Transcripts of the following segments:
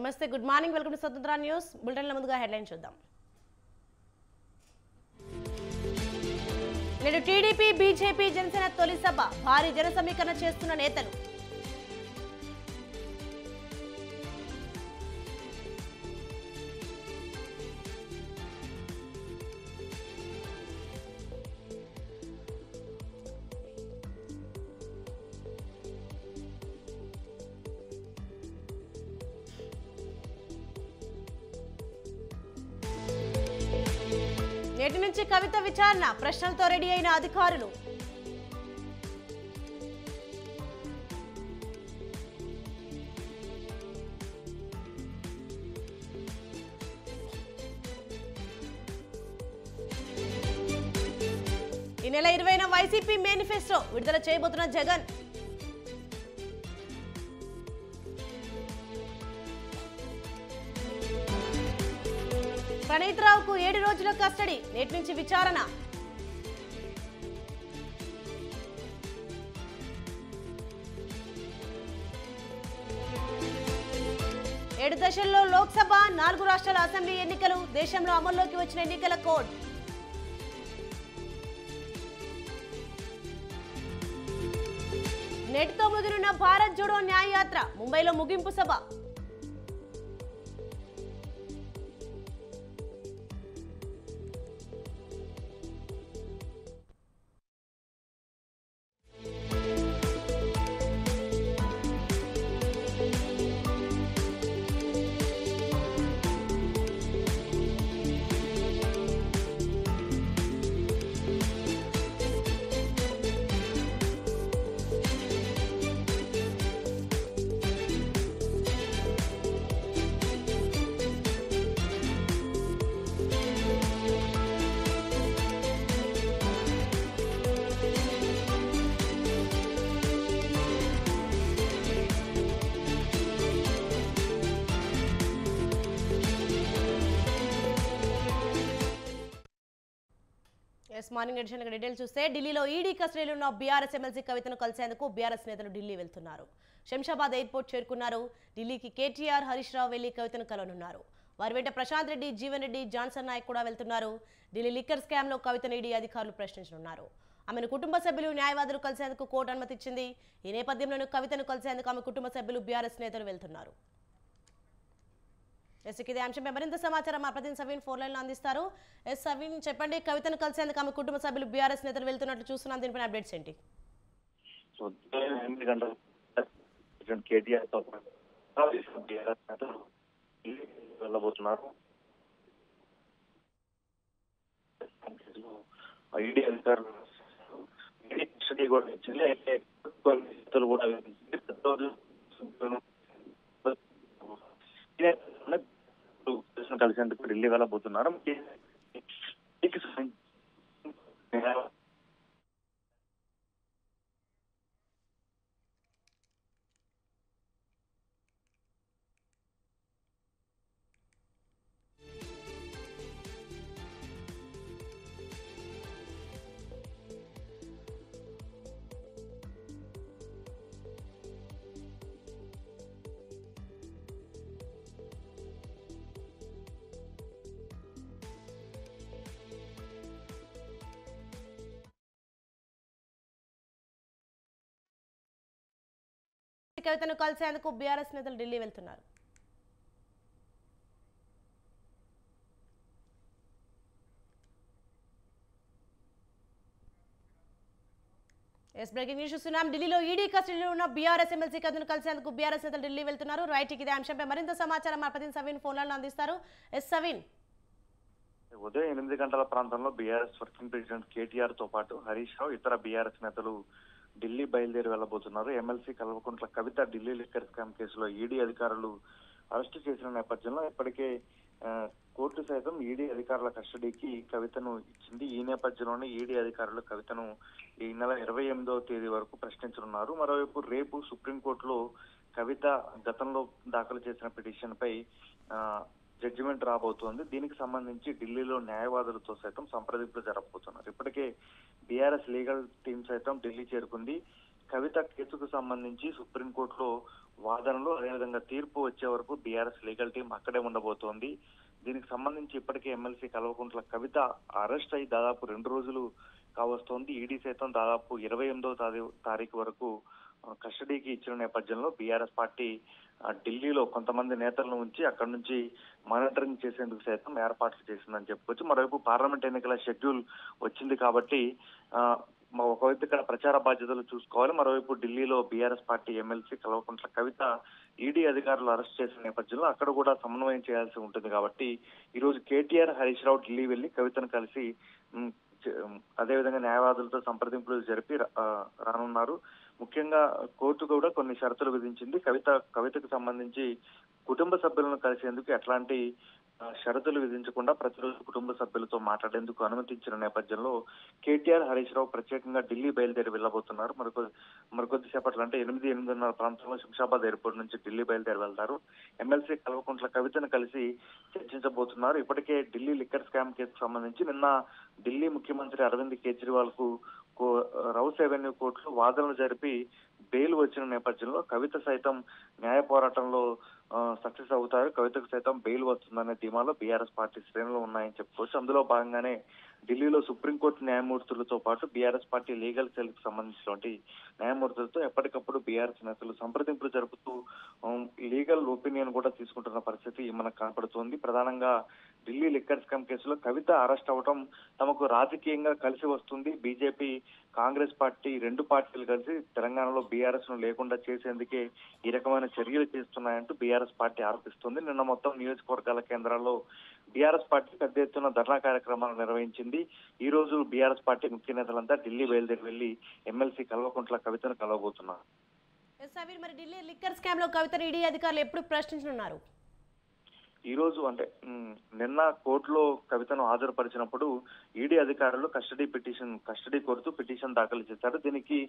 నమస్తే, good morning, welcome to స్వతంత్ర news బులెటిన్ల ముందుగా హెడ్లైన్ చూద్దాం. నేడు టీడీపీ, బీజేపీ, జనసేన తొలి సభ, భారీ జన సమీకరణ చేస్తున్న నేతలు. నేటి నుంచి కవిత విచారణ, ప్రశ్నలతో రెడీ అయిన అధికారులు. ఈ నెల 20న వైసీపీ మేనిఫెస్టో విడుదల చేయబోతున్న జగన్. ప్రణీత్ రావుకు 7 రోజుల కస్టడీ, నేటి నుంచి విచారణ. ఏడు దశల్లో లోక్సభ, 4 రాష్ట్రాల అసెంబ్లీ ఎన్నికలు, దేశంలో అమల్లోకి వచ్చిన ఎన్నికల కోడ్. నేటితో ముగినున్న భారత్ జోడో న్యాయ యాత్ర, ముంబైలో ముగింపు సభ. మార్నింగ్ ఎడిషన్ డీటెయిల్స్ చూస్తే, ఢిల్లీలో ఈడీ కస్టడీలో ఉన్న బీఆర్ఎస్ ఎమ్మెల్సీ కవితను కలిసేందుకు బీఆర్ఎస్ నేతలు ఢిల్లీ వెళ్తున్నారు. శంషాబాద్ ఎయిర్పోర్ట్ చేరుకున్నారు. ఢిల్లీకి కేటీఆర్, హరీష్ రావు వెళ్లి కవితను కలవనున్నారు. వారి వెంట ప్రశాంత్ రెడ్డి, జీవన్ రెడ్డి, జాన్సన్ నాయక్ కూడా వెళ్తున్నారు. ఢిల్లీ లిక్కర్ స్కామ్ లో కవితను ఈడీ అధికారులు ప్రశ్నించనున్నారు. ఆమెను కుటుంబ సభ్యులు, న్యాయవాదులు కలిసేందుకు కోర్టు అనుమతి ఇచ్చింది. ఈ నేపథ్యంలోనూ కవితను కలిసేందుకు ఆమె కుటుంబ సభ్యులు, బీఆర్ఎస్ నేతలు వెళ్తున్నారు. ఇదే అంశంపై మరింత సమాచారం మా ప్రతినిధి సవీన్ ఫోన్ లైన్ లో అందిస్తారు. సవీన్, చెప్పండి, కవితను కలిసేందుకు ఆమె కుటుంబ సభ్యులు, బీఆర్ఎస్ నేతలు వెళ్తున్నట్లు చూస్తున్నాం, దీనిపైన అప్డేట్స్ ఏంటి? వెళ్ళబోతున్నారు. ఐడి అధికారులు కలిసేందుకు ఢిల్లీ వెళ్ళబోతున్నారు. కవితను కలిసేందుకు బీఆర్ఎస్ నేతలు ఢిల్లీ వెళ్తున్నారు. బ్రేకింగ్ న్యూస్ చూస్తున్నాం. ఢిల్లీలో ఈడీ కస్టడీలో ఉన్న బీఆర్ఎస్ ఎమ్మెల్సీ కవితను కలిసేందుకు బీఆర్ఎస్ నేతలు ఢిల్లీ వెళ్తున్నారు. రైట్, ఇదే అంశంపై మరింత సమాచారం మా ప్రతినిధి సవీన్ ఫోన్ లైన్ లో అందిస్తారు. సవీన్, ఉదయం 8 గంటల ప్రాంతంలో బీఆర్ఎస్ వర్కింగ్ ప్రెసిడెంట్ కేటీఆర్ తో పాటు హరీష్ రావు, ఇతర బీఆర్ఎస్ నేతలు ఢిల్లీ బయలుదేరి వెళ్లబోతున్నారు. MLC Kalvakuntla Kavitha Delhi liquor scam కేసులో ఈడీ అధికారులు అరెస్టు చేసిన నేపథ్యంలో ఇప్పటికే కోర్టు సైతం ఈడీ అధికారుల కస్టడీకి కవితను ఇచ్చింది. ఈ నేపథ్యంలోనే ఈడీ అధికారులు కవితను ఈ నెల 28వ తేదీ వరకు ప్రశ్నించనున్నారు. మరోవైపు రేపు సుప్రీంకోర్టులో కవిత గతంలో దాఖలు చేసిన పిటిషన్ పై జడ్జిమెంట్ రాబోతోంది. దీనికి సంబంధించి ఢిల్లీలో న్యాయవాదులతో సైతం సంప్రదింపులు జరపబోతున్నారు. ఇప్పటికే బీఆర్ఎస్ లీగల్ టీం సైతం ఢిల్లీ చేరుకుంది. కవిత కేసుకు సంబంధించి సుప్రీంకోర్టులో వాదనలు అదేవిధంగా తీర్పు వచ్చే వరకు బీఆర్ఎస్ లీగల్ టీం అక్కడే ఉండబోతోంది. దీనికి సంబంధించి ఇప్పటికే ఎమ్మెల్సీ కల్వకుంట్ల కవిత అరెస్ట్ అయి దాదాపు 2 రోజులు కావస్తోంది. ఈడీ సైతం దాదాపు 28వ తారీఖు వరకు కస్టడీకి ఇచ్చిన నేపథ్యంలో బీఆర్ఎస్ పార్టీ ఢిల్లీలో కొంతమంది నేతలను ఉంచి అక్కడి నుంచి మానిటరింగ్ చేసేందుకు సైతం ఏర్పాట్లు చేసిందని చెప్పుకోవచ్చు. మరోవైపు పార్లమెంట్ ఎన్నికల షెడ్యూల్ వచ్చింది కాబట్టి ఒకవైపు ఇక్కడ ప్రచార బాధ్యతలు చూసుకోవాలి, మరోవైపు ఢిల్లీలో BRS party MLC Kalvakuntla Kavitha ED అధికారులు అరెస్ట్ చేసిన నేపథ్యంలో అక్కడ కూడా సమన్వయం చేయాల్సి ఉంటుంది. కాబట్టి ఈ రోజు కేటీఆర్, హరీష్ రావు ఢిల్లీ వెళ్లి కవితను కలిసి అదేవిధంగా న్యాయవాదులతో సంప్రదింపులు జరిపి రానున్నారు. ముఖ్యంగా కోర్టు కూడా కొన్ని షరతులు విధించింది. కవితకు సంబంధించి కుటుంబ సభ్యులను కలిసేందుకు ఎట్లాంటి షరతులు విధించకుండా ప్రతిరోజు కుటుంబ సభ్యులతో మాట్లాడేందుకు అనుమతించిన నేపథ్యంలో కేటీఆర్, హరీష్ రావు ప్రత్యేకంగా ఢిల్లీ బయలుదేరి వెళ్లబోతున్నారు. మరికొద్దిసేపట్లో అంటే 8:30 ప్రాంతంలో శంషాబాద్ ఎయిర్పోర్ట్ నుంచి ఢిల్లీ బయలుదేరి వెళ్తారు. ఎమ్మెల్సీ కల్వకుంట్ల కవితను కలిసి చర్చించబోతున్నారు. ఇప్పటికే ఢిల్లీ లిక్కర్ స్కామ్ కేసుకు సంబంధించి నిన్న ఢిల్లీ ముఖ్యమంత్రి అరవింద్ కేజ్రీవాల్ కు రౌస్ అవెన్యూ కోర్టులో వాదనలు జరిపి బెయిల్ వచ్చిన నేపథ్యంలో కవిత సైతం న్యాయ పోరాటంలో సక్సెస్ అవుతారు. కవితకు సైతం బెయిల్ వస్తుందనే ధీమాలో బీఆర్ఎస్ పార్టీ శ్రేణులు ఉన్నాయని చెప్పుకోవచ్చు. అందులో భాగంగానే ఢిల్లీలో సుప్రీంకోర్టు న్యాయమూర్తులతో పాటు బీఆర్ఎస్ పార్టీ లీగల్ సెల్ కు సంబంధించినటువంటి న్యాయమూర్తులతో ఎప్పటికప్పుడు బీఆర్ఎస్ నేతలు సంప్రదింపులు జరుపుతూ లీగల్ ఒపీనియన్ కూడా తీసుకుంటున్న పరిస్థితి మనకు కనపడుతోంది. ప్రధానంగా ఢిల్లీ లిక్కర్ స్కామ్ కేసులో కవిత అరెస్ట్ అవడం తమకు రాజకీయంగా కలిసి వస్తుంది. బీజేపీ, కాంగ్రెస్ పార్టీ 2 పార్టీలు కలిసి తెలంగాణలో బీఆర్ఎస్ ను లేకుండా చేసేందుకే ఈ రకమైన చర్యలు చేస్తున్నాయంటూ బీఆర్ఎస్ పార్టీ ఆరోపిస్తుంది. నిన్న మొత్తం నియోజకవర్గాల కేంద్రాల్లో బీఆర్ఎస్ పార్టీ పెద్ద ఎత్తున ధర్నా కార్యక్రమాలు నిర్వహించింది. ఈ రోజు బీఆర్ఎస్ పార్టీ ముఖ్య నేతలంతా ఢిల్లీ బయలుదేరి వెళ్లి ఎమ్మెల్సీ కల్వకుంట్ల కవితను కలవబోతున్నారు. మరి ఢిల్లీ లిక్కర్ స్కామ్ లో కవితను ఈడీ అధికారులు ఎప్పుడు ప్రశ్నించనున్నారు? ఈ రోజు అంటే నిన్న కోర్టులో కవితను హాజరుపరిచినప్పుడు ఈడీ అధికారులు కస్టడీ కోరుతూ పిటిషన్ దాఖలు చేశారు. దీనికి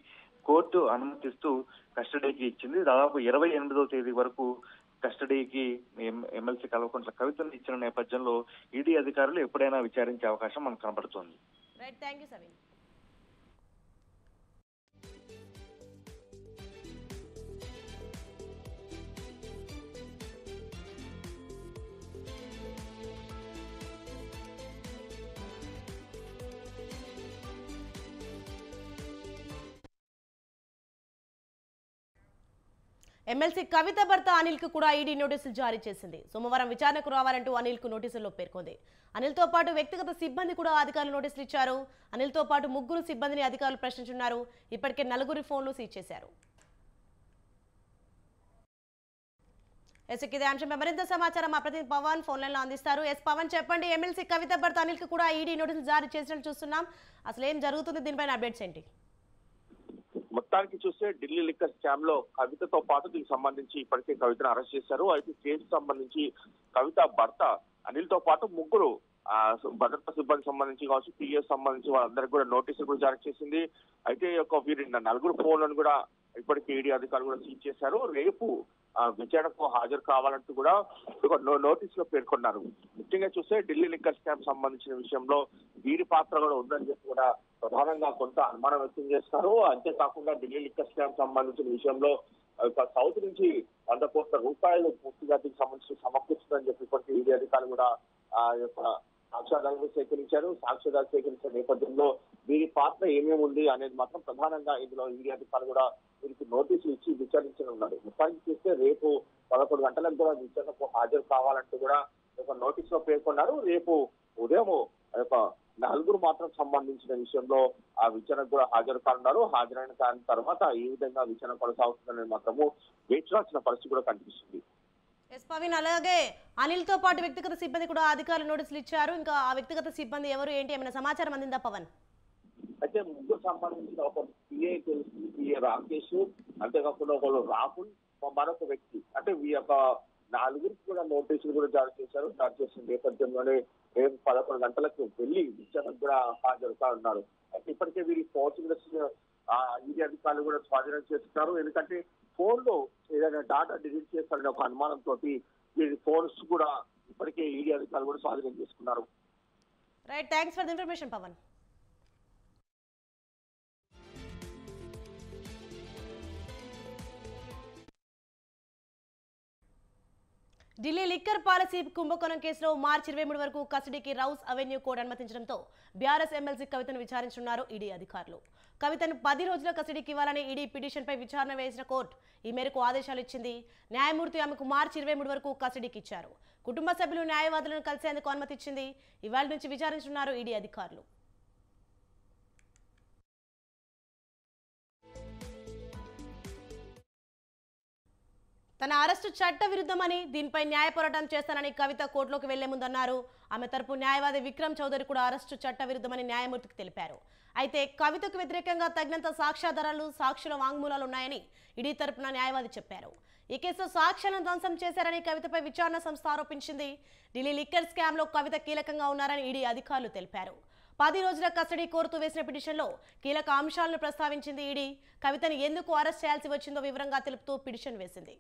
కోర్టు అనుమతిస్తూ కస్టడీకి ఇచ్చింది. దాదాపు 28వ తేదీ వరకు కస్టడీకి ఎమ్మెల్సీ కల్వకుంట్ల కవితను ఇచ్చిన నేపథ్యంలో ఈడీ అధికారులు ఎప్పుడైనా విచారించే అవకాశం మనకు కనబడుతోంది. ఎమ్మెల్సీ కవిత భర్త అనిల్ కు కూడా ఈడీ నోటీసులు జారీ చేసింది. సోమవారం విచారణకు రావాలంటూ అనిల్ కు నోటీసుల్లో పేర్కొంది. అనిల్ తో పాటు వ్యక్తిగత సిబ్బంది కూడా అధికారులు నోటీసులు ఇచ్చారు. అనిల్ తో పాటు 3 సిబ్బందిని అధికారులు ప్రశ్నించున్నారు. ఇప్పటికే 4 ఫోన్లు సీజ్ చేశారు. ఇదే అంశంపై మరింత సమాచారం మా ప్రతినిధి పవన్ ఫోన్ లైన్ లో అందిస్తారు. పవన్ చెప్పండి, ఎమ్మెల్సీ కవిత భర్త అనిల్ కు కూడా ఈడీ నోటీసులు జారీ చేసినట్టు చూస్తున్నాం. అసలు ఏం జరుగుతుంది, దీనిపైన అప్డేట్స్ ఏంటి? మొత్తానికి చూస్తే ఢిల్లీ లిక్కర్ స్కామ్ లో కవితతో పాటు దీనికి సంబంధించి ఇప్పటికే కవితను అరెస్ట్ చేశారు. అయితే కేసుకు సంబంధించి కవిత భర్త అనిల్ తో పాటు 3 భద్రతా సిబ్బంది సంబంధించి కావచ్చు, పిఎస్ సంబంధించి వాళ్ళందరికీ కూడా నోటీసులు కూడా జారీ చేసింది. అయితే వీరి 4 ఫోన్లను కూడా ఇప్పటికే ఈడీ అధికారులు కూడా సీజ్ చేశారు. రేపు విచారణకు హాజరు కావాలంటూ కూడా ఒక నోటీసులో పేర్కొన్నారు. ముఖ్యంగా చూస్తే ఢిల్లీ లిక్కర్ స్కామ్ సంబంధించిన విషయంలో వీరి పాత్ర కూడా ఉందని చెప్పి కూడా ప్రధానంగా కొంత అనుమానం వ్యక్తం చేస్తారు. అంతేకాకుండా ఢిల్లీ లిక్కర్ స్కామ్ సంబంధించిన విషయంలో సౌత్ నుంచి 100 కోట్ల రూపాయలు పూర్తిగా దీనికి సంబంధించి సమకూర్చుందని చెప్పి ఇప్పటికీ ఈడీ అధికారులు కూడా సాక్ష్యాధారాలు సేకరించారు. సాక్ష్యాధారాలు సేకరించిన నేపథ్యంలో వీరి పాత్ర ఏమేమి ఉంది అనేది మాత్రం ప్రధానంగా ఇందులో ఈడీ అధికారులు కూడా వీరికి నోటీసులు ఇచ్చి విచారించనున్నారు. మొత్తానికి చూస్తే రేపు 11 గంటలకు కూడా విచారణకు హాజరు కావాలంటూ కూడా ఒక నోటీసులో పేర్కొన్నారు. రేపు ఉదయం 4 మాత్రం సంబంధించిన విషయంలో ఆ విచారణకు కూడా హాజరు కానున్నారు. హాజరైన తర్వాత ఈ విధంగా విచారణ కొనసాగుతుందని మాత్రము వేచాల్సిన పరిస్థితి కూడా కనిపిస్తుంది. పవన్, అలాగే అనిల్ తో పాటు వ్యక్తిగత సిబ్బంది కూడా అధికారులు నోటీసులు ఇచ్చారు. ఇంకా ఆ వ్యక్తిగత సిబ్బంది ఎవరు ఏంటి, ఏమైనా సమాచారం అందిందా పవన్? అయితే 3 సంబంధించిన ఒక పిఏ రాకేష్, అంతేకాకుండా ఒకరు రాహుల్, మరొక వ్యక్తి, అంటే ఈ యొక్క 4 కూడా నోటీసులు కూడా జారీ చేశారు. జారీ చేసిన నేపథ్యంలోనే రేపు 11 గంటలకు వెళ్లి విచారణకు కూడా హాజరు కానున్నారు. అయితే ఇప్పటికే వీరి ఫోన్స్ ఈడీ అధికారులు కూడా స్వాధీనం చేస్తున్నారు. ఎందుకంటే ఫోన్ లో ఏదైనా డాటా డిలీట్ చేస్తారనే ఒక అనుమానంతో వీరి ఫోన్స్ కూడా ఇప్పటికే ఈడీ అధికారులు కూడా స్వాధీనం చేసుకున్నారు. Right, thanks for the information Pawan. Delhi liquor policy కుంభకోణం కేసులో మార్చి 23 వరకు కస్టడీకి రౌస్ అవెన్యూ కోర్టు అనుమతించడంతో బీఆర్ఎస్ ఎమ్మెల్సీ కవితను విచారించనున్నారు ఈడీ అధికారులు. కవితను 10 రోజుల కస్టడీకి ఇవ్వాలని ఈడీ పిటిషన్పై విచారణ వేసిన కోర్టు ఈ మేరకు ఆదేశాలు ఇచ్చింది. న్యాయమూర్తి ఆమెకు మార్చి 23 వరకు కస్టడీకి ఇచ్చారు. కుటుంబ సభ్యులు న్యాయవాదులను కలిసేందుకు అనుమతి ఇచ్చింది. ఇవాళ నుంచి విచారించనున్నారు ఈడీ అధికారులు. తన అరెస్టు చట్ట విరుద్ధమని, దీనిపై న్యాయ పోరాటం చేస్తానని కవిత కోర్టులోకి వెళ్లే ముందన్నారు. ఆమె తరపు న్యాయవాది విక్రమ్ చౌదరి కూడా అరెస్టు చట్ట విరుద్ధమని న్యాయమూర్తికి తెలిపారు. అయితే కవితకు వ్యతిరేకంగా తగినంత సాక్ష్యాధారాలు, సాక్షుల వాంగ్మూలాలు ఉన్నాయని ఈడీ తరపున న్యాయవాది చెప్పారు. ఈ కేసులో సాక్ష్యాలను ధ్వంసం చేశారని కవితపై విచారణ సంస్థ ఆరోపించింది. ఢిల్లీ లిక్కర్ స్కామ్ లో కవిత కీలకంగా ఉన్నారని ఈడీ అధికారులు తెలిపారు. 10 రోజుల కస్టడీ కోరుతూ వేసిన పిటిషన్లో కీలక అంశాలను ప్రస్తావించింది ఈడీ. కవితను ఎందుకు అరెస్ట్ చేయాల్సి వచ్చిందో వివరంగా తెలుపుతూ పిటిషన్ వేసింది.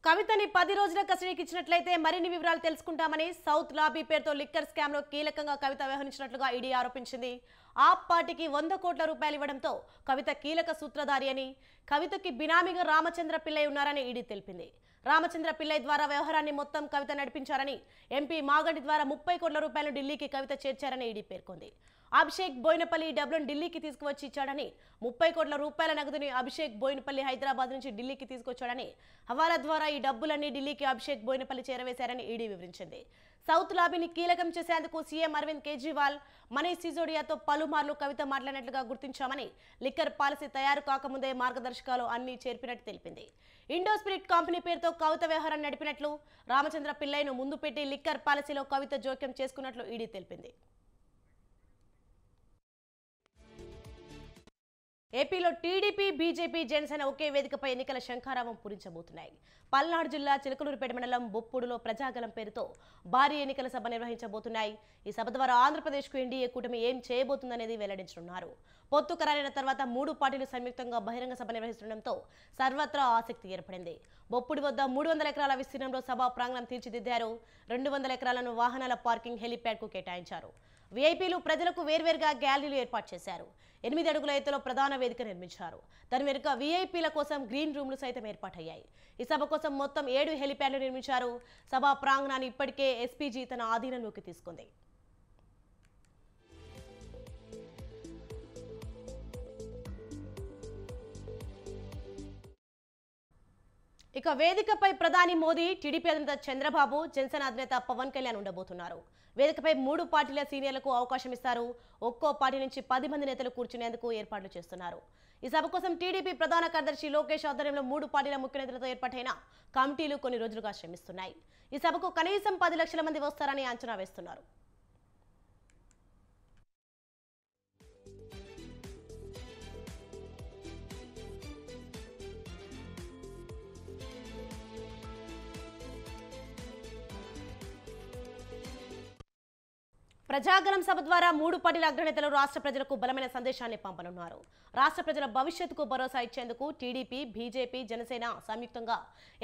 కవితని 10 రోజుల కస్టడీకి ఇచ్చినట్లయితే మరిన్ని వివరాలు తెలుసుకుంటామని, సౌత్ లాబీ పేరుతో లిక్కర్ స్కామ్ లో కీలకంగా కవిత వ్యవహరించినట్లుగా ఈడీ ఆరోపించింది. ఆప్ పార్టీకి 100 కోట్ల రూపాయలు ఇవ్వడంతో కవిత కీలక సూత్రధారి అని, కవితకి బినామీగా రామచంద్ర పిల్లై ఉన్నారని ఈడీ తెలిపింది. రామచంద్ర పిల్లై ద్వారా వ్యవహారాన్ని మొత్తం కవిత నడిపించారని, ఎంపీ మాగంటి ద్వారా 30 కోట్ల రూపాయలు ఢిల్లీకి కవిత చేర్చారని ఈడీ పేర్కొంది. అభిషేక్ బోయినపల్లి డబ్బులను ఢిల్లీకి తీసుకువచ్చి ఇచ్చాడని, 30 కోట్ల రూపాయల నగదుని అభిషేక్ బోయినపల్లి హైదరాబాద్ నుంచి ఢిల్లీకి తీసుకొచ్చాడని, హవాలా ద్వారా ఈ డబ్బులన్నీ ఢిల్లీకి అభిషేక్ బోయినపల్లి చేరవేశారని ఈడీ వివరించింది. సౌత్ లాబీని కీలకం చేసేందుకు సీఎం అరవింద్ కేజ్రీవాల్, మనీష్ సిసోడియాతో పలుమార్లు కవిత మాట్లాడినట్లుగా గుర్తించామని, లిక్కర్ పాలసీ తయారు కాకముందే మార్గదర్శకాలు అన్ని చేర్పినట్టు తెలిపింది. ఇండో స్పిరిట్ కంపెనీ పేరుతో కవిత వ్యవహారం నడిపినట్లు, రామచంద్ర పిల్లైను ముందు పెట్టి లిక్కర్ పాలసీలో కవిత జోక్యం చేసుకున్నట్లు ఈడీ తెలిపింది. ఏపీలో టీడీపీ, బీజేపీ, జనసేన ఒకే వేదికపై ఎన్నికల శంఖారావం పూరించబోతున్నాయి. పల్నాడు జిల్లా చిలకలూరిపేట మండలం బొప్పుడులో ప్రజాగలం పేరుతో భారీ ఎన్నికల సభ నిర్వహించబోతున్నాయి. ఈ సభ ద్వారా ఆంధ్రప్రదేశ్కు ఎన్డీఏ కూటమి ఏం చేయబోతుందనేది వెల్లడించనున్నారు. పొత్తు ఖరారైన తర్వాత 3 పార్టీలు సంయుక్తంగా బహిరంగ సభ నిర్వహిస్తుండటంతో సర్వత్రా ఆసక్తి ఏర్పడింది. బొప్పుడి వద్ద 300 ఎకరాల విస్తీర్ణంలో సభా ప్రాంగణం తీర్చిదిద్దారు. 200 ఎకరాలను వాహనాల పార్కింగ్, హెలీప్యాడ్ కు కేటాయించారు. వీఐపీలు ప్రజలకు వేర్వేరుగా గ్యాలరీలు ఏర్పాటు చేశారు. 8 అడుగుల ఎత్తులో ప్రధాన వేదిక నిర్మించారు. దాని వెనుక వీఐపీల కోసం గ్రీన్ రూమ్లు సైతం ఏర్పాటయ్యాయి. ఈ సభ కోసం మొత్తం 7 హెలీప్యాడ్లు నిర్మించారు. సభా ప్రాంగణాన్ని ఇప్పటికే ఎస్పీజీ తన ఆధీనంలోకి తీసుకుంది. ఇక వేదికపై ప్రధాని మోదీ, టీడీపీ అధినేత చంద్రబాబు, జనసేన అధినేత పవన్ కళ్యాణ్ ఉండబోతున్నారు. వేదికపై 3 పార్టీల సీనియర్లకు అవకాశం ఇస్తారు. ఒక్కో పార్టీ నుంచి 10 మంది నేతలు కూర్చునేందుకు ఏర్పాట్లు చేస్తున్నారు. ఈ సభ కోసం టీడీపీ ప్రధాన కార్యదర్శి లోకేష్ ఆధ్వర్యంలో 3 పార్టీల ముఖ్య నేతలతో ఏర్పాటైన కమిటీలు కొన్ని రోజులుగా శ్రమిస్తున్నాయి. ఈ సభకు కనీసం 10 లక్షల మంది వస్తారని అంచనా వేస్తున్నారు. ప్రజాగలం సభ ద్వారా 3 పార్టీల అగ్రనేతలు రాష్ట్ర ప్రజలకు బలమైన సందేశాన్ని పంపనున్నారు. రాష్ట్ర ప్రజల భవిష్యత్తుకు భరోసా ఇచ్చేందుకు టీడీపీ, బీజేపీ, జనసేన సంయుక్తంగా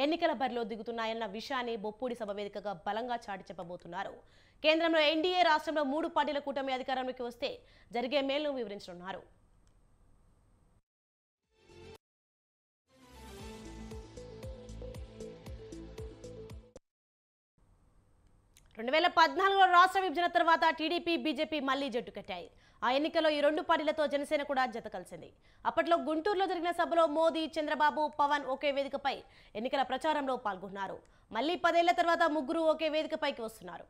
ఎన్నికల బరిలో దిగుతున్నాయన్న విషయాన్ని బొప్పూడి సభ వేదికగా బలంగా చాటి చెప్పబోతున్నారు. కేంద్రంలో ఎన్డీఏ, రాష్ట్రంలో 3 పార్టీల కూటమి అధికారంలోకి వస్తే జరిగే మేలును వివరించనున్నారు. 2014లో రాష్ట్ర విభజన తర్వాత టీడీపీ, బీజేపీ మళ్లీ జట్టు కట్టాయి. ఆ ఎన్నికల్లో ఈ 2 పార్టీలతో జనసేన కూడా జత కలిసింది. అప్పట్లో గుంటూరులో జరిగిన సభలో మోదీ, చంద్రబాబు, పవన్ ఒకే వేదికపై ఎన్నికల ప్రచారంలో పాల్గొన్నారు. మళ్లీ 10 ఏళ్ల తర్వాత ముగ్గురు ఒకే వేదికపైకి వస్తున్నారు.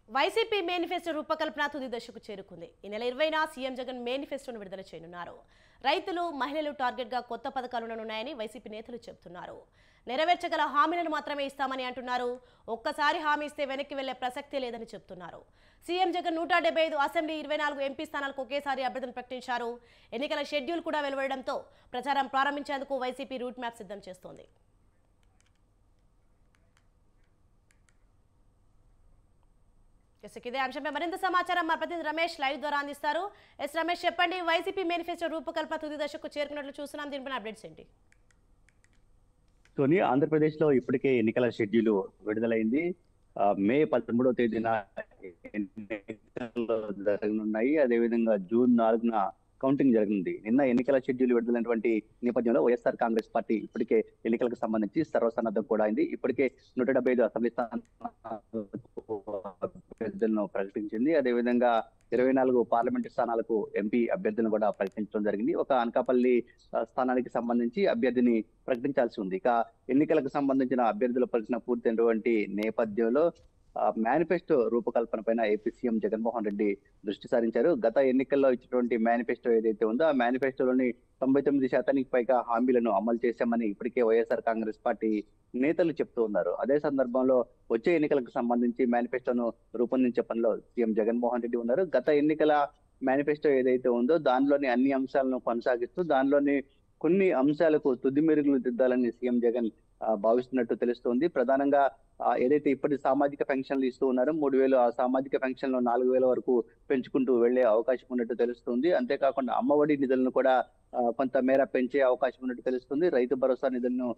వైసీపీ మేనిఫెస్టో రూపకల్పన తుది దశకు చేరుకుంది. ఈ నెల 20న సీఎం జగన్ మేనిఫెస్టోను విడుదల చేయనున్నారు. రైతులు, మహిళలు టార్గెట్గా కొత్త పథకాలు ఉండనున్నాయని వైసీపీ నేతలు చెబుతున్నారు. నెరవేర్చగల హామీలను మాత్రమే ఇస్తామని అంటున్నారు. ఒక్కసారి హామీ ఇస్తే వెనక్కి వెళ్లే ప్రసక్తే లేదని చెబుతున్నారు. సీఎం జగన్ 175 అసెంబ్లీ, 24 ఎంపీ స్థానాలకు ఒకేసారి అభ్యర్థులను ప్రకటించారు. ఎన్నికల షెడ్యూల్ కూడా వెలువడడంతో ప్రచారం ప్రారంభించేందుకు వైసీపీ రూట్ మ్యాప్ సిద్ధం చేస్తోంది. ఇదే అంశంపై మరింత సమాచారం మా ప్రతినిధి రమేష్ లైవ్ ద్వారా అందిస్తారు. రమేష్ చెప్పండి, వైసీపీ మేనిఫెస్టో రూపకల్పన తుది దశకు చేరుకున్నట్లు చూస్తున్నాం, దీనిపైన అప్డేట్స్ ఏంటి? ఆంధ్రప్రదేశ్ లో ఇప్పటికే ఎన్నికల షెడ్యూల్ విడుదలైంది. మే 13వ తేదీన ఎన్నికలు జరగనున్నాయి. అదేవిధంగా జూన్ 4న కౌంటింగ్ జరగనుంది. నిన్న ఎన్నికల షెడ్యూల్ విడుదలైనటువంటి నేపథ్యంలో వైఎస్ఆర్ కాంగ్రెస్ పార్టీ ఇప్పటికే ఎన్నికలకు సంబంధించి సర్వసన్నద్ధం కూడా అయింది. ఇప్పటికే 175 అసెంబ్లీ అభ్యర్థులను ప్రకటించింది. అదేవిధంగా 24 పార్లమెంటు స్థానాలకు ఎంపీ అభ్యర్థులను కూడా ప్రకటించడం జరిగింది. ఒక అనకాపల్లి స్థానానికి సంబంధించి అభ్యర్థిని ప్రకటించాల్సి ఉంది. ఇక ఎన్నికలకు సంబంధించిన అభ్యర్థుల ప్రకటన పూర్తయినటువంటి నేపథ్యంలో మేనిఫెస్టో రూపకల్పన పైన ఏపీ సీఎం జగన్మోహన్ రెడ్డి దృష్టి సారించారు. గత ఎన్నికల్లో ఇచ్చినటువంటి మేనిఫెస్టో ఏదైతే ఉందో ఆ మేనిఫెస్టోలోని 99% పైగా హామీలను అమలు చేశామని ఇప్పటికే వైఎస్ఆర్ కాంగ్రెస్ పార్టీ నేతలు చెప్తూ ఉన్నారు. అదే సందర్భంలో వచ్చే ఎన్నికలకు సంబంధించి మేనిఫెస్టోను రూపొందించే పనిలో సీఎం జగన్మోహన్ రెడ్డి ఉన్నారు. గత ఎన్నికల మేనిఫెస్టో ఏదైతే ఉందో దానిలోని అన్ని అంశాలను కొనసాగిస్తూ దానిలోని కొన్ని అంశాలకు తుది మెరుగులు దిద్దాలని సీఎం జగన్ భావిస్తున్నట్టు తెలుస్తోంది. ప్రధానంగా ఏదైతే ఇప్పటి సామాజిక పెన్షన్లు ఇస్తూ ఉన్నారో 3,000 ఆ సామాజిక పెన్షన్లు 4,000 వరకు పెంచుకుంటూ వెళ్లే అవకాశం ఉన్నట్టు తెలుస్తుంది. అంతేకాకుండా అమ్మఒడి నిధులను కూడా కొంత మేర పెంచే అవకాశం ఉన్నట్టు తెలుస్తుంది. రైతు భరోసా నిధులను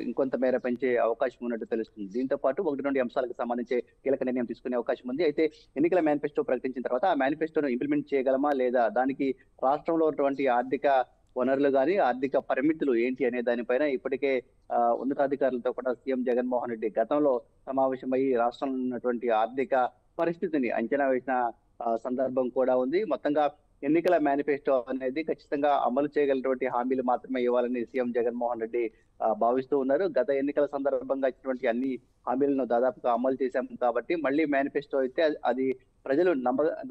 ఇంకొంత మేర పెంచే అవకాశం ఉన్నట్టు తెలుస్తుంది. దీంతో పాటు 1-2 అంశాలకు సంబంధించి కీలక నిర్ణయం తీసుకునే అవకాశం ఉంది. అయితే ఎన్నికల మేనిఫెస్టో ప్రకటించిన తర్వాత ఆ మేనిఫెస్టోను ఇంప్లిమెంట్ చేయగలమా లేదా, దానికి రాష్ట్రంలో ఉన్నటువంటి ఆర్థిక వనరులు కానీ ఆర్థిక పరిమితులు ఏంటి అనే దానిపైన ఇప్పటికే ఉన్నతాధికారులతో కూడా సీఎం జగన్మోహన్ రెడ్డి గతంలో సమావేశమై రాష్ట్రంలో ఉన్నటువంటి ఆర్థిక పరిస్థితిని అంచనా వేసిన సందర్భం కూడా ఉంది. మొత్తంగా ఎన్నికల మేనిఫెస్టో అనేది ఖచ్చితంగా అమలు చేయగలిగినటువంటి హామీలు మాత్రమే ఇవ్వాలని సీఎం జగన్మోహన్ రెడ్డి భావిస్తూ ఉన్నారు. గత ఎన్నికల సందర్భంగా ఇచ్చినటువంటి అన్ని హామీలను దాదాపుగా అమలు చేశాం కాబట్టి మళ్ళీ మేనిఫెస్టో అయితే అది ప్రజలు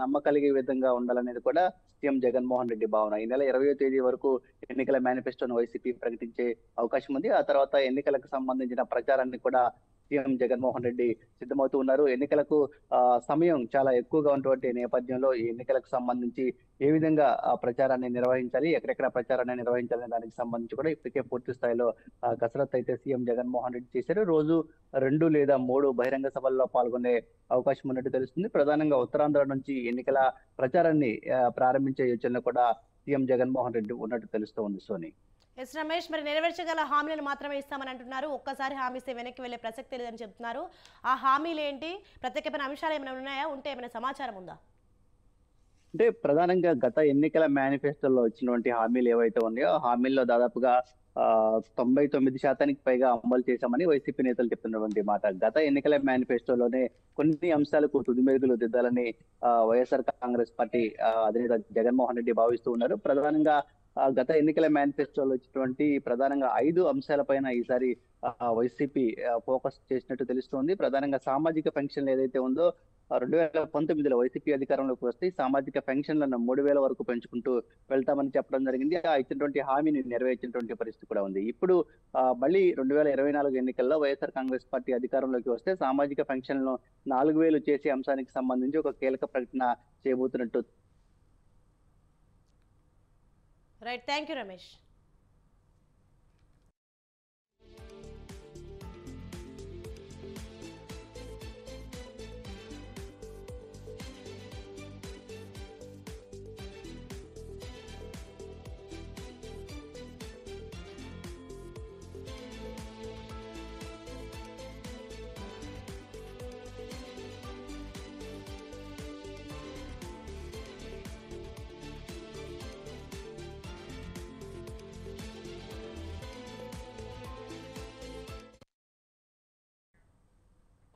నమ్మగలిగే విధంగా ఉండాలనేది కూడా సీఎం జగన్మోహన్ రెడ్డి భావన. ఈ నెల 20వ తేదీ వరకు ఎన్నికల మేనిఫెస్టోను వైసీపీ ప్రకటించే అవకాశం ఉంది. ఆ తర్వాత ఎన్నికలకు సంబంధించిన ప్రచారాన్ని కూడా సీఎం జగన్మోహన్ రెడ్డి సిద్ధమవుతూ ఉన్నారు. ఎన్నికలకు సమయం చాలా ఎక్కువగా ఉన్నటువంటి నేపథ్యంలో ఈ ఎన్నికలకు సంబంధించి ఏ విధంగా ప్రచారాన్ని నిర్వహించాలి, ఎక్కడెక్కడ ప్రచారాన్ని నిర్వహించాలనే దానికి సంబంధించి కూడా ఇప్పటికే పూర్తి స్థాయిలో కసరత్తు అయితే సీఎం జగన్మోహన్ రెడ్డి చేశారు. రోజు 2 లేదా 3 బహిరంగ సభల్లో పాల్గొనే అవకాశం ఉన్నట్టు తెలుస్తుంది. ప్రధానంగా ఉత్తరాంధ్ర నుంచి ఎన్నికల ప్రచారాన్ని ప్రారంభించే యోచనలో కూడా సీఎం జగన్మోహన్ రెడ్డి ఉన్నట్టు తెలుస్తోంది. సోని. రమేష్, మరి నెరవేర్చగల హామీలను మాత్రమే ఇస్తామని అంటున్నారు. ఒక్కసారి హామీ ఇస్తే వెనక్కి వెళ్లే ప్రసక్తి లేదని చెప్తున్నారు. ఆ హామీలు ఏంటి? ప్రత్యేకమైన అంశాలు ఏమైనా ఉన్నాయా? ఉంటే ఏమైనా సమాచారం ఉందా? అంటే ప్రధానంగా గత ఎన్నికల మేనిఫెస్టోలో వచ్చినటువంటి హామీలు ఏవైతే ఉన్నాయో హామీల్లో దాదాపుగా 99% పైగా అమలు చేశామని వైసీపీ నేతలు చెప్తున్నటువంటి మాట. గత ఎన్నికల మేనిఫెస్టోలోనే కొన్ని అంశాలకు తుది మెరుగులు దిద్దాలని వైఎస్ఆర్ కాంగ్రెస్ పార్టీ అధినేత జగన్మోహన్ రెడ్డి భావిస్తూ ఉన్నారు. ప్రధానంగా గత ఎన్నికల మేనిఫెస్టోలో వచ్చినటువంటి ప్రధానంగా 5 అంశాలపైన ఈసారి వైసీపీ ఫోకస్ చేసినట్టు తెలుస్తోంది. ప్రధానంగా సామాజిక పెన్షన్లు ఏదైతే ఉందో 2019లో వైసీపీ అధికారంలోకి వస్తే సామాజిక పెన్షన్లను 3,000 వరకు పెంచుకుంటూ వెళ్తామని చెప్పడం జరిగింది. ఆ ఇచ్చినటువంటి హామీని నెరవేర్చినటువంటి పరిస్థితి కూడా ఉంది. ఇప్పుడు మళ్ళీ 2024 ఎన్నికల్లో వైఎస్ఆర్ కాంగ్రెస్ పార్టీ అధికారంలోకి వస్తే సామాజిక పెన్షన్లను 4,000 చేసే అంశానికి సంబంధించి ఒక కీలక ప్రకటన చేయబోతున్నట్టు. Right, thank you Ramesh.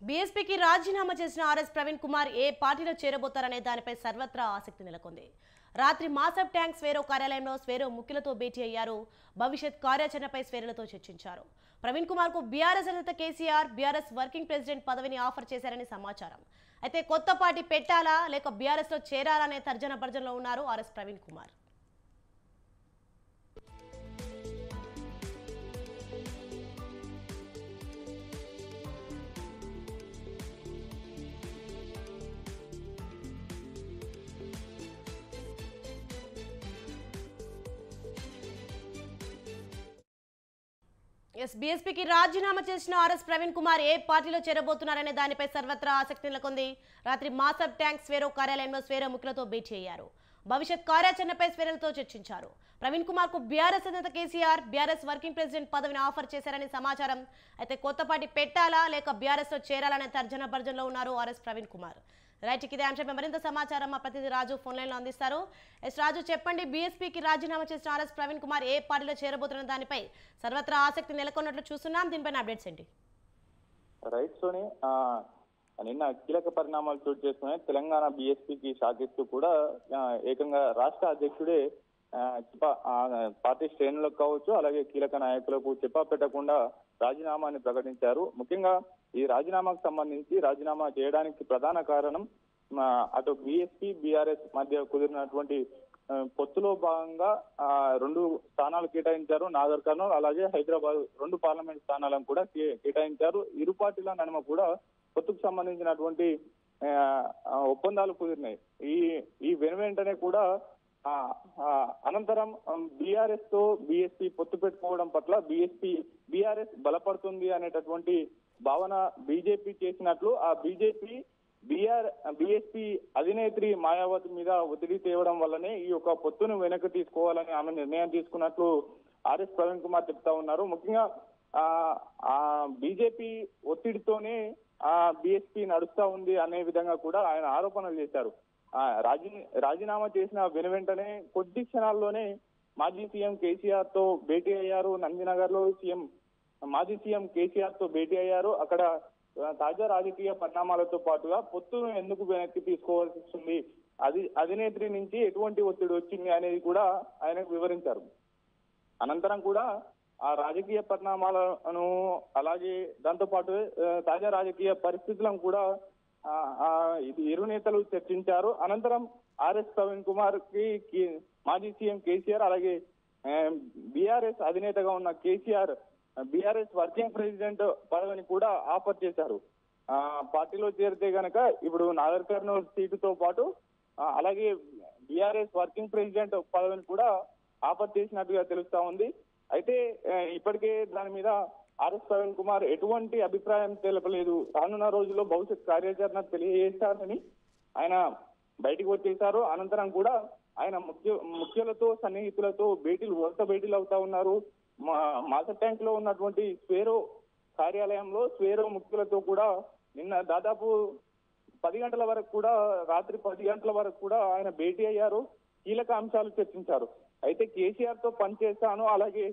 బీఎస్పీకి రాజీనామా చేసిన ఆర్ఎస్ ప్రవీణ్ కుమార్ ఏ పార్టీలో చేరబోతారనే దానిపై సర్వత్రా ఆసక్తి నెలకొంది. రాత్రి మాసబ్ ట్యాంక్ స్వేరో కార్యాలయంలో స్వేరో ముఖ్యులతో భేటీ అయ్యారు. భవిష్యత్ కార్యాచరణపై స్వేరోలతో చర్చించారు. ప్రవీణ్ కుమార్ కు బీఆర్ఎస్ అధినేత కేసీఆర్ బీఆర్ఎస్ వర్కింగ్ ప్రెసిడెంట్ పదవిని ఆఫర్ చేశారని సమాచారం. అయితే కొత్త పార్టీ పెట్టాలా లేక బీఆర్ఎస్ లో చేరాలా అనే తర్జన భర్జనలో ఉన్నారు ఆర్ఎస్ ప్రవీణ్ కుమార్. బీఎస్పీకి రాజీనామా చేసిన ఆర్ఎస్ ప్రవీణ్ కుమార్ ఏ పార్టీలో చేరబోతున్నారనే దానిపై సర్వత్రా ఆసక్తి నెలకొంది. రాత్రి మాసబ్ ట్యాంక్ స్వేరో కార్యాలయంలో స్వేరో ముఖ్యులతో భేటీ అయ్యారు. భవిష్యత్ కార్యాచరణపై స్వేరలతో చర్చించారు. ప్రవీణ్ కుమార్ కు బీఆర్ఎస్ అధినేత కేసీఆర్ బీఆర్ఎస్ వర్కింగ్ ప్రెసిడెంట్ పదవిని ఆఫర్ చేశారని సమాచారం. అయితే కొత్త పార్టీ పెట్టాలా లేక బీఆర్ఎస్ లో చేరాలనే తర్జన భర్జనలో ఉన్నారు ఆర్ఎస్ ప్రవీణ్ కుమార్. రైట్, ఇదే అంశంపై మరింత సమాచారం మా ప్రతినిధి రాజు ఫోన్ లైన్ లో అందిస్తారు. రాజు, చెప్పండి, బీఎస్పీకి రాజీనామా చేసిన ఆర్ఎస్ ప్రవీణ్ కుమార్ ఏ పార్టీలో చేరబోతున్న దానిపై సర్వత్రా ఆసక్తి నెలకొన్నట్లు చూస్తున్నాం. దీనిపైన అప్డేట్స్ ఏంటి? రైట్ సోని, నిన్న కీలక పరిణామాలు చోటు చేసుకున్నాయి. తెలంగాణ బీఎస్పీకి షాకిస్తూ కూడా ఏకంగా రాష్ట్ర అధ్యక్షుడే పార్టీ శ్రేణులకు కావచ్చు, అలాగే కీలక నాయకులకు చెప్పా పెట్టకుండా రాజీనామాని ప్రకటించారు. ముఖ్యంగా ఈ రాజీనామాకు సంబంధించి రాజీనామా చేయడానికి ప్రధాన కారణం అటు బీఎస్పీ బీఆర్ఎస్ మధ్య కుదిరినటువంటి పొత్తులో భాగంగా 2 స్థానాలు కేటాయించారు. నాగర్ కర్నూల్ అలాగే హైదరాబాద్ 2 పార్లమెంట్ స్థానాలను కూడా కేటాయించారు. ఇరు పార్టీల నడుమ కూడా పొత్తుకు సంబంధించినటువంటి ఒప్పందాలు కుదిరినాయి. ఈ వెనువెంటనే కూడా అనంతరం బీఆర్ఎస్ తో బీఎస్పీ పొత్తు పెట్టుకోవడం పట్ల బీఆర్ఎస్ బలపడుతుంది అనేటటువంటి భావన బీజేపీ చేసినట్లు ఆ బీఎస్పీ అధినేత్రి మాయావతి మీద ఒత్తిడి తేవడం వల్లనే ఈ యొక్క పొత్తును వెనక్కి తీసుకోవాలని ఆమె నిర్ణయం తీసుకున్నట్లు ఆర్ఎస్ ప్రవీణ్ కుమార్ చెప్తా ఉన్నారు. ముఖ్యంగా బీజేపీ ఒత్తిడితోనే బీఎస్పీ నడుస్తా ఉంది అనే విధంగా కూడా ఆయన ఆరోపణలు చేశారు. రాజీనామా చేసిన వెనువెంటనే కొద్ది క్షణాల్లోనే మాజీ సీఎం కేసీఆర్ తో భేటీ అయ్యారు. నందినగర్ లో మాజీ సీఎం కేసీఆర్ తో భేటీ అయ్యారు. అక్కడ తాజా రాజకీయ పరిణామాలతో పాటుగా పొత్తును ఎందుకు వెనక్కి తీసుకోవాల్సి వస్తుంది, అధినేత్రి నుంచి ఎటువంటి ఒత్తిడి వచ్చింది అనేది కూడా ఆయనకు వివరించారు. అనంతరం కూడా ఆ రాజకీయ పరిణామాలను అలాగే దాంతో పాటు తాజా రాజకీయ పరిస్థితులను కూడా ఇరు నేతలు చర్చించారు. అనంతరం ఆర్ఎస్ ప్రవీణ్ కుమార్ కి మాజీ సీఎం కేసీఆర్ అలాగే బీఆర్ఎస్ అధినేతగా ఉన్న కేసీఆర్ బీఆర్ఎస్ వర్కింగ్ ప్రెసిడెంట్ పదవిని కూడా ఆఫర్ చేశారు. పార్టీలో చేరితే గనక ఇప్పుడు నాగర్ కర్నూల్ సీటుతో పాటు అలాగే బీఆర్ఎస్ వర్కింగ్ ప్రెసిడెంట్ పదవిని కూడా ఆఫర్ చేసినట్టుగా తెలుస్తా ఉంది. అయితే ఇప్పటికే దాని మీద ఆర్ఎస్ ప్రవీణ్ కుమార్ ఎటువంటి అభిప్రాయం తెలపలేదు. రానున్న రోజుల్లో భవిష్యత్ కార్యాచరణ తెలియజేస్తారని ఆయన బయటకు వచ్చేశారు. అనంతరం కూడా ఆయన ముఖ్యులతో సన్నిహితులతో వరుస భేటీలు అవుతా ఉన్నారు. మాసర్ ట్యాంక్ లో ఉన్నటువంటి స్వేరో కార్యాలయంలో స్వేరో ముఖ్యులతో కూడా నిన్న దాదాపు 10 గంటల వరకు కూడా రాత్రి 10 గంటల వరకు కూడా ఆయన భేటీ అయ్యారు. కీలక అంశాలు చర్చించారు. అయితే కేసీఆర్ తో పనిచేస్తాను అలాగే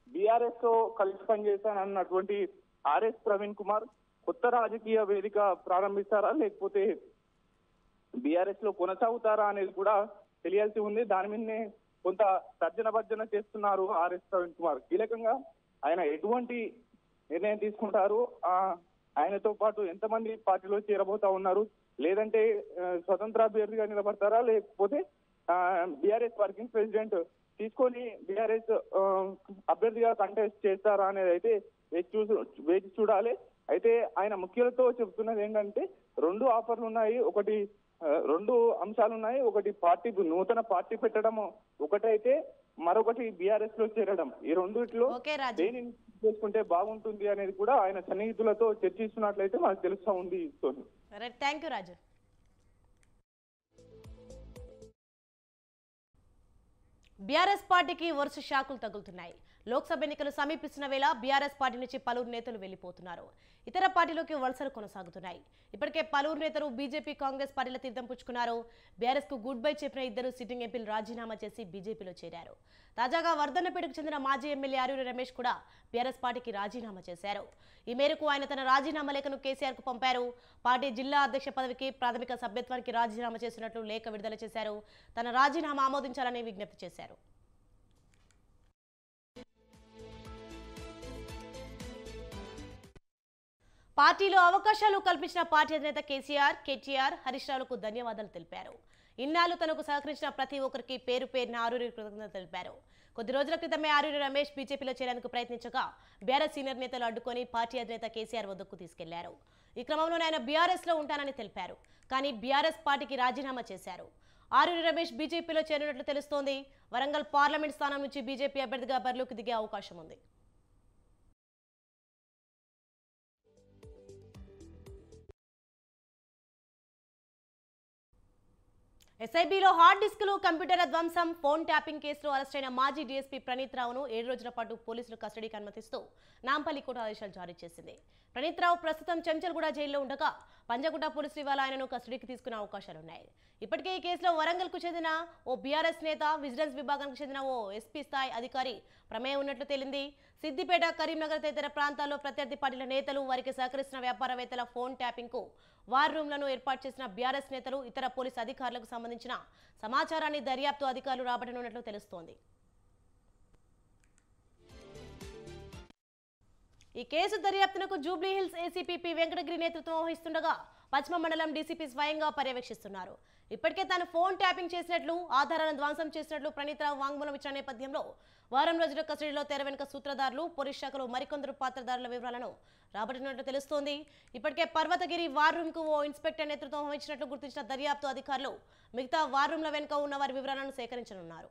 బీఆర్ఎస్ తో కలిసి పనిచేస్తాను అన్నటువంటి ఆర్ఎస్ ప్రవీణ్ కుమార్ కొత్త రాజకీయ వేదిక ప్రారంభిస్తారా లేకపోతే బీఆర్ఎస్ లో కొనసాగుతారా అనేది కూడా తెలియాల్సి ఉంది. దాని మీదనే కొంత తర్జన భర్జన చేస్తున్నారు ఆర్ఎస్ ప్రవీణ్ కుమార్. కీలకంగా ఆయన ఎటువంటి నిర్ణయం తీసుకుంటారు, ఆయనతో పాటు ఎంతమంది పార్టీలో చేరబోతా ఉన్నారు, లేదంటే స్వతంత్ర అభ్యర్థిగా నిలబడతారా లేకపోతే బీఆర్ఎస్ వర్కింగ్ ప్రెసిడెంట్ తీసుకొని బీఆర్ఎస్ అభ్యర్థిగా కంటెస్ట్ చేస్తారా అనేది అయితే వేచి చూడాలి. అయితే ఆయన ముఖ్యులతో చెబుతున్నది ఏంటంటే 2 ఆఫర్లు ఉన్నాయి, 2 అంశాలు ఉన్నాయి. ఒకటి నూతన పార్టీ పెట్టడం ఒకటైతే మరొకటి బీఆర్ఎస్ లో చేరడం. ఈ రెండిట్లో దేనిని చేసుకుంటే బాగుంటుంది అనేది కూడా ఆయన సన్నిహితులతో చర్చిస్తున్నట్లయితే మనకు తెలుస్తా ఉంది. Thank you Raju. బీఆర్ఎస్ పార్టీకి వరుస షాకులు తగులుతున్నాయి. లోక్సభ ఎన్నికలు సమీపిస్తున్న వేళ బీఆర్ఎస్ పార్టీ నుంచి పలువురు నేతలు వెళ్లిపోతున్నారు. ఇతర పార్టీలోకి వలసలు కొనసాగుతున్నాయి. ఇప్పటికే పలువురు నేతలు బీజేపీ కాంగ్రెస్ పార్టీల తీర్థం పుచ్చుకున్నారు. బీఆర్ఎస్ కు గుడ్ బై చెప్పిన 2 సిట్టింగ్ ఎంపీలు రాజీనామా చేసి బీజేపీలో చేరారు. తాజాగా వర్ధన్నపేటకు చెందిన మాజీ ఎమ్మెల్యే ఆర్యూరి రమేష్ కూడా బీఆర్ఎస్ పార్టీకి రాజీనామా చేశారు. ఈ మేరకు ఆయన తన రాజీనామా లేఖను కేసీఆర్ కు పంపారు. పార్టీ జిల్లా అధ్యక్ష పదవికి ప్రాథమిక సభ్యత్వానికి రాజీనామా చేసినట్లు లేఖ విడుదల చేశారు. తన రాజీనామా ఆమోదించాలని విజ్ఞప్తి చేశారు. పార్టీలో అవకాశాలు కల్పించిన పార్టీ అధినేత కేటీఆర్ హరీష్ రావులకు ధన్యవాదాలు తెలిపారు. ఇన్నాళ్లు తనకు సహకరించిన ప్రతి ఒక్కరికి పేరు పేరున ఆర్యూరి కృతజ్ఞతలు తెలిపారు. కొద్ది రోజుల క్రితమే ఆర్యూరి రమేష్ బీజేపీలో చేరేందుకు ప్రయత్నించగా బీఆర్ఎస్ సీనియర్ నేతలు అడ్డుకొని పార్టీ అధినేత కేసీఆర్ వద్దకు తీసుకెళ్లారు. ఈ క్రమంలోనే ఆయన బీఆర్ఎస్ లో ఉంటానని తెలిపారు. కానీ బీఆర్ఎస్ పార్టీకి రాజీనామా చేశారు. ఆర్యూరి రమేష్ బీజేపీలో చేరినట్లు తెలుస్తోంది. వరంగల్ పార్లమెంట్ స్థానం నుంచి బీజేపీ అభ్యర్థిగా బరిలోకి దిగే అవకాశం ఉంది. ఎస్ఐబిలో హార్డ్ డిస్కులు కంప్యూటర్ల ధ్వంసం ఫోన్ ట్యాపింగ్ కేసులో అరెస్ట్ అయిన మాజీ డీఎస్పీ ప్రణీత్ రావును 7 రోజుల పాటు పోలీసులు కస్టడీకి అనుమతిస్తూ నాంపల్లి కోర్టు ఆదేశాలు జారీ చేసింది. ప్రణీత్ రావు ప్రస్తుతం చెంచల్గూడ జైల్లో ఉండగా పంజగుట్ట పోలీసులు ఇవాళ ఆయనను కస్టడీకి తీసుకునే అవకాశాలున్నాయి. ఇప్పటికే ఈ కేసులో వరంగల్కు చెందిన ఓ బీఆర్ఎస్ నేత, విజిలెన్స్ విభాగానికి చెందిన ఓ ఎస్పీ స్థాయి అధికారి ప్రమేయం ఉన్నట్లు తేలింది. సిద్దిపేట, కరీంనగర్ తదితర ప్రాంతాల్లో ప్రత్యర్థి పార్టీల నేతలు, వారికి సహకరిస్తున్న వ్యాపారవేత్తల ఫోన్ ట్యాపింగ్కు వార్ రూమ్లను ఏర్పాటు చేసిన బీఆర్ఎస్ నేతలు, ఇతర పోలీసు అధికారులకు సంబంధించిన సమాచారాన్ని దర్యాప్తు అధికారులు రాబట్టనున్నట్లు తెలుస్తోంది. ఈ కేసు దర్యాప్తునకు జూబ్లీహిల్స్ ఏసీపీ పి వెంకటగిరి నేతృత్వం వహిస్తుండగా పశ్చిమ మండలం డీసీపీ స్వయంగా పర్యవేక్షిస్తున్నారు. ఇప్పటికే తాను ఫోన్ ట్యాపింగ్ చేసినట్లు, ఆధారాలను ధ్వంసం చేసినట్లు ప్రణీత్ రావు వాంగ్మూలం ఇచ్చిన నేపథ్యంలో వారం రోజుల కస్టడీలో తెర వెనుక సూత్రధారులు, పోలీస్ శాఖలో మరికొందరు పాత్రధారుల వివరాలను రాబట్టినట్లు తెలుస్తోంది. ఇప్పటికే పర్వతగిరి వార్ రూమ్ కు ఓ ఇన్స్పెక్టర్ నేతృత్వం వహించినట్లు గుర్తించిన దర్యాప్తు అధికారులు మిగతా వార్ రూమ్ల వెనుక ఉన్న వారి వివరాలను సేకరించనున్నారు.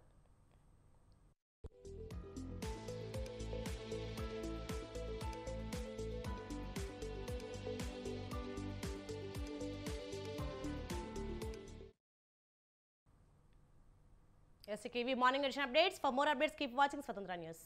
Yes, KV Morning Edition updates. For more updates, keep watching Swatantra News.